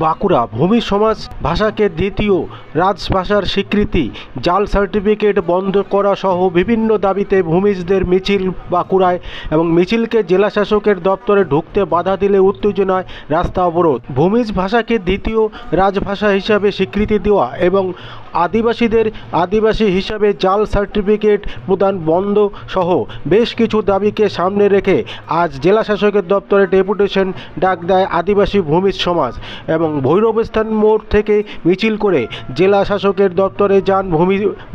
বাঁকুড়া ভূমি সমাজ ভাষাকে দ্বিতীয় রাজভাষার স্বীকৃতি, জাল সার্টিফিকেট বন্ধ করা সহ বিভিন্ন দাবিতে ভূমিজদের মিছিল বাঁকুড়ায় এবং মিছিলকে জেলা শাসকের দপ্তরে ঢুকতে বাধা দিলে উত্তেজনায় রাস্তা অবরোধ। ভূমিজ ভাষাকে দ্বিতীয় রাজভাষা হিসাবে স্বীকৃতি দেওয়া এবং আদিবাসীদের আদিবাসী হিসাবে জাল সার্টিফিকেট প্রদান বন্ধ সহ বেশ কিছু দাবিকে সামনে রেখে আজ জেলা শাসকের দপ্তরে ডেপুটেশন ডাক দেয় আদিবাসী ভূমিজ সমাজ এবং ভৈরবস্থান মোড় থেকে মিছিল করে জেলা শাসকের দপ্তরে যান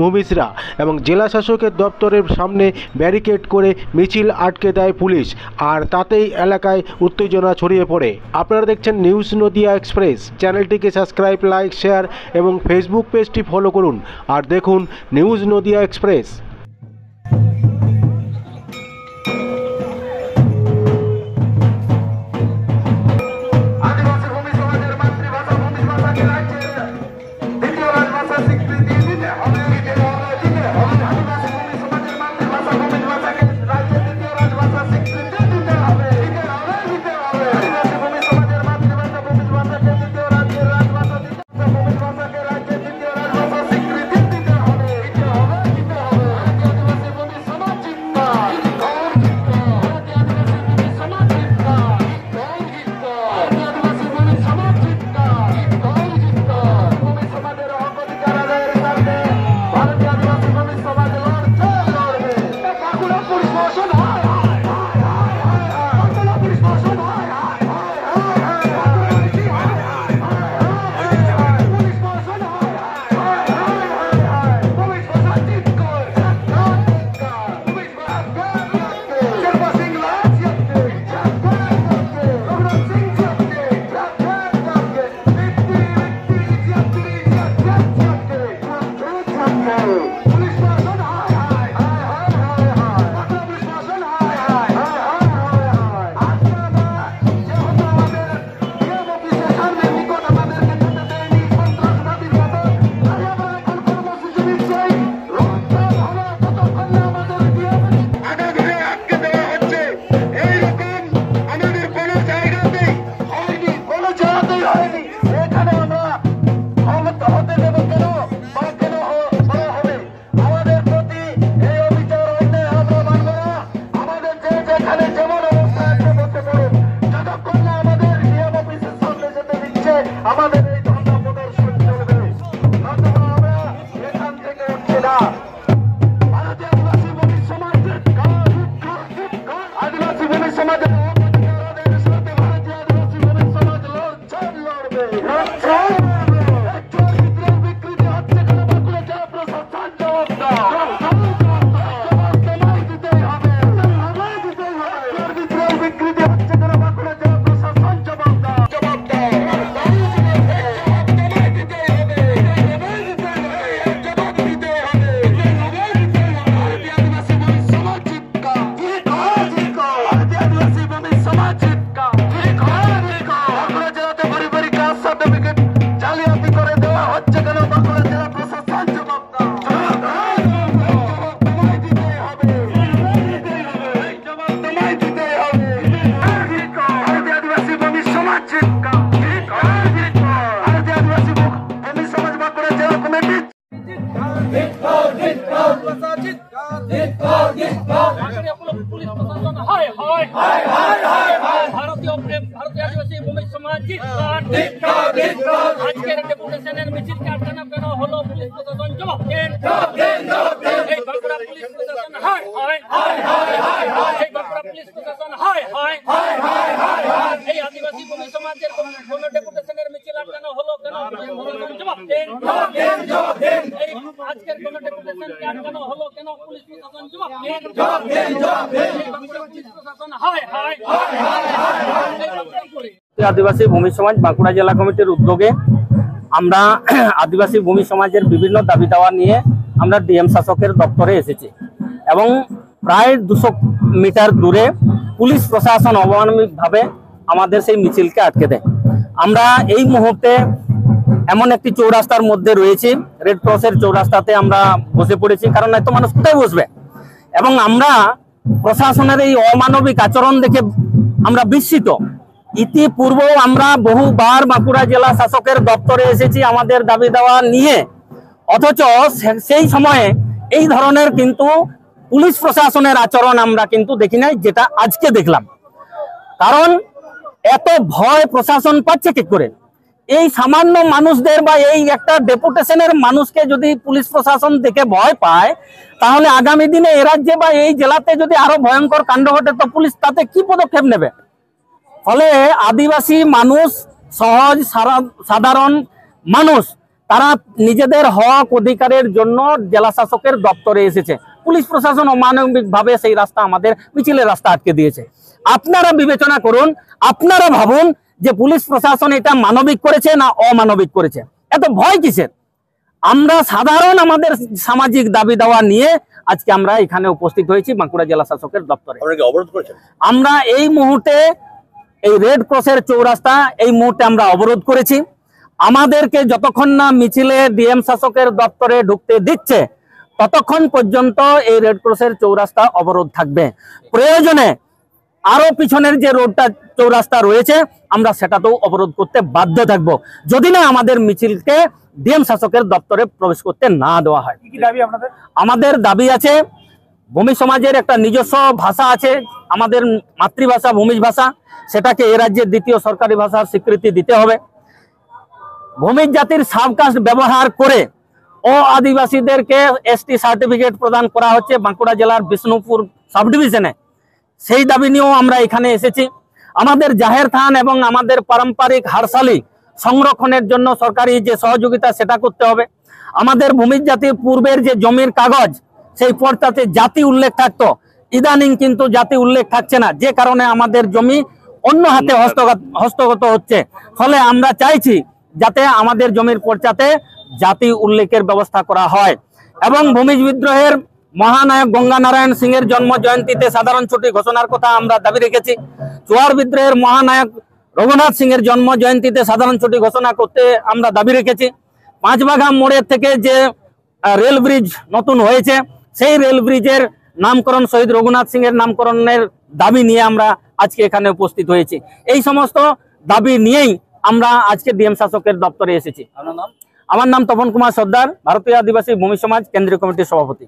ভূমিজরা এবং জেলা শাসকের দপ্তরের সামনে ব্যারিকেড করে মিছিল আটকে দেয় পুলিশ, আর তাতেই এলাকায় উত্তেজনা ছড়িয়ে পড়ে। আপনারা দেখছেন নিউজ নদিয়া এক্সপ্রেস। চ্যানেলটিকে সাবস্ক্রাইব, লাইক, শেয়ার এবং ফেসবুক পেজটি ফলো করুন আর দেখুন নিউজ নদিয়া এক্সপ্রেস। আমাদের এই ধর্ণা প্রদর্শন চলবে, এখান থেকে উঠছে না। ভারতীয় আদিবাসী ভূমি সমাজের আদিবাসী ভূমি সমাজের সাথে ভারতীয় আদিবাসী ভূমি সমাজ লড়বে। বিকৃতি হচ্ছে কেন বাঁকুড়া জেলা প্রশাসন জবাব দাও, দিতেই হবে। বিকৃতি হচ্ছে কেন বাঁকুড়া জেলা প্রশাসন জবাব দাও। ভারতীয় আদিবাসী ভূমি সমাজ আজকের ডেপুটেশনের মিছিলকে আটকানো কেন হলো? পুলিশ প্রশাসন জবাব দেন। এই বাঁকুড়া পুলিশ প্রশাসন হায় হায়, এই বাঁকুড়া পুলিশ প্রশাসন হায় হায়। এই আদিবাসী ভূমি সমাজের কোন ডেপুটেশনের মিছিল আটকানো হলো কেন? পুলিশ প্রশাসন জবাব দেন। এই আজকের কোন ডেপুটেশনকে আটকানো হলো কেন? পুলিশ প্রশাসন জবাব দেন। এই বাঁকুড়া পুলিশ প্রশাসন হায় হায়। আদিবাসী ভূমি সমাজ বাঁকুড়া জেলা কমিটির উদ্যোগে আমরা আদিবাসী ভূমি সমাজের বিভিন্ন দাবি দাওয়া নিয়ে আমরা ডিএম শাসকের দপ্তরে এসেছি এবং প্রায় 200 মিটার দূরে পুলিশ প্রশাসন অমানবিকভাবে আমাদের সেই মিছিলকে আটকে দেয়। আমরা এই মুহূর্তে এমন একটি চৌরাস্তার মধ্যে রয়েছি, রেড ক্রসের চৌরাস্তাতে আমরা বসে পড়েছি, কারণ এত মানুষ কোথায় বসবে। এবং আমরা প্রশাসনের এই অমানবিক আচরণ দেখে আমরা বিস্মিত ইতিপূর্বেও আমরা বহুবার বাঁকুড়া জেলা শাসকের দপ্তরে এসেছি আমাদের দাবি দেওয়া নিয়ে, অথচ সেই সময়ে এই ধরনের কিন্তু পুলিশ প্রশাসনের আচরণ আমরা কিন্তু দেখি নাই, যেটা আজকে দেখলাম। কারণ এত ভয় প্রশাসন পাচ্ছে কি করে? এই সামান্য মানুষদের বা এই একটা ডেপুটেশনের মানুষকে যদি পুলিশ প্রশাসন দেখে ভয় পায়, তাহলে আগামী দিনে এ রাজ্যে বা এই জেলাতে যদি আরো ভয়ঙ্কর কাণ্ড ঘটে, তো পুলিশ তাতে কি পদক্ষেপ নেবে? ফলে আদিবাসী মানুষ, সহজ সাধারণ মানুষ, তারা নিজেদের হক অধিকারের জন্য জেলা শাসকের দপ্তরে এসেছে। পুলিশ প্রশাসন অমানবিক ভাবে সেই রাস্তা, আমাদের মিছিলের রাস্তা আটকে দিয়েছে। আপনারা বিবেচনা করুন, আপনারা ভাবুন যে পুলিশ প্রশাসন এটা মানবিক করেছে না অমানবিক করেছে? এত ভয় কিসের? আমরা সাধারণ আমাদের সামাজিক দাবি দাওয়া নিয়ে আজকে আমরা এখানে উপস্থিত হয়েছি বাঁকুড়া জেলা শাসকের দপ্তরে। আমরা এই মুহূর্তে এই রেড ক্রসের চৌরাস্তা এই মুহূর্তে আমরা অবরোধ করেছি। আমাদেরকে যতক্ষণ না মিছিলে ডিএম শাসকের দপ্তরে ঢুকতে দিচ্ছে, ততক্ষণ পর্যন্ত এই রেড ক্রসের চৌরাস্তা অবরোধ থাকবে। প্রয়োজনে আরো পিছনের যে রোডটা চৌরাস্তা রয়েছে, আমরা সেটাতেও অবরোধ করতে বাধ্য থাকব, যদি না আমাদের মিছিলকে ডিএম শাসকের দপ্তরে প্রবেশ করতে না দেওয়া হয়। কি দাবি আপনাদের? আমাদের দাবি আছে, ভূমি সমাজের একটা নিজস্ব ভাষা আছে, আমাদের মাতৃভাষা ভূমিজ ভাষা, সেটাকে এ রাজ্যের দ্বিতীয় সরকারি ভাষার স্বীকৃতি দিতে হবে। ভূমিজ জাতির সাবকাস্ট ব্যবহার করে ও আদিবাসীদেরকে এসটি সার্টিফিকেট প্রদান করা হচ্ছে বাঁকুড়া জেলার বিষ্ণুপুর সাব ডিভিশনে। সেই দাবি নিয়েও আমরা এখানে এসেছি। আমাদের জাহের থান এবং আমাদের পারম্পরিক হারসালি সংরক্ষণের জন্য সরকারি যে সহযোগিতা, সেটা করতে হবে। আমাদের ভূমিজ জাতির পূর্বের যে জমির কাগজ, সেই পর্চাতে জাতি উল্লেখ থাকতো, ইদানিং কিন্তু জাতি উল্লেখ থাকছে না, যে কারণে আমাদের জমি অন্য হাতে হস্তগত হচ্ছে। ফলে আমরা চাইছি যাতে আমাদের জমির পর্চাতে জাতি উল্লেখের ব্যবস্থা করা হয়। এবং ভূমিজ বিদ্রোহের মহানায়ক গঙ্গা নারায়ণ সিং এর জন্ম জয়ন্তীতে সাধারণ ছুটি ঘোষণার কথা আমরা দাবি রেখেছি। চুয়ার বিদ্রোহের মহানায়ক রঘুনাথ সিং এর জন্ম জয়ন্তীতে সাধারণ ছুটি ঘোষণা করতে আমরা দাবি রেখেছি। পাঁচবাঘা মোড়ের থেকে যে রেল ব্রিজ নতুন হয়েছে, সেই রেল ব্রিজের নামকরণ শহীদ রঘুনাথ সিং এর নামকরণের দাবি নিয়ে আমরা আজকে এখানে উপস্থিত হয়েছি। এই সমস্ত দাবি নিয়েই আমরা আজকে ডিএম শাসকের দপ্তরে এসেছি। আমার নাম তপন কুমার সর্দার, ভারতীয় আদিবাসী ভূমি সমাজ কেন্দ্রীয় কমিটির সভাপতি।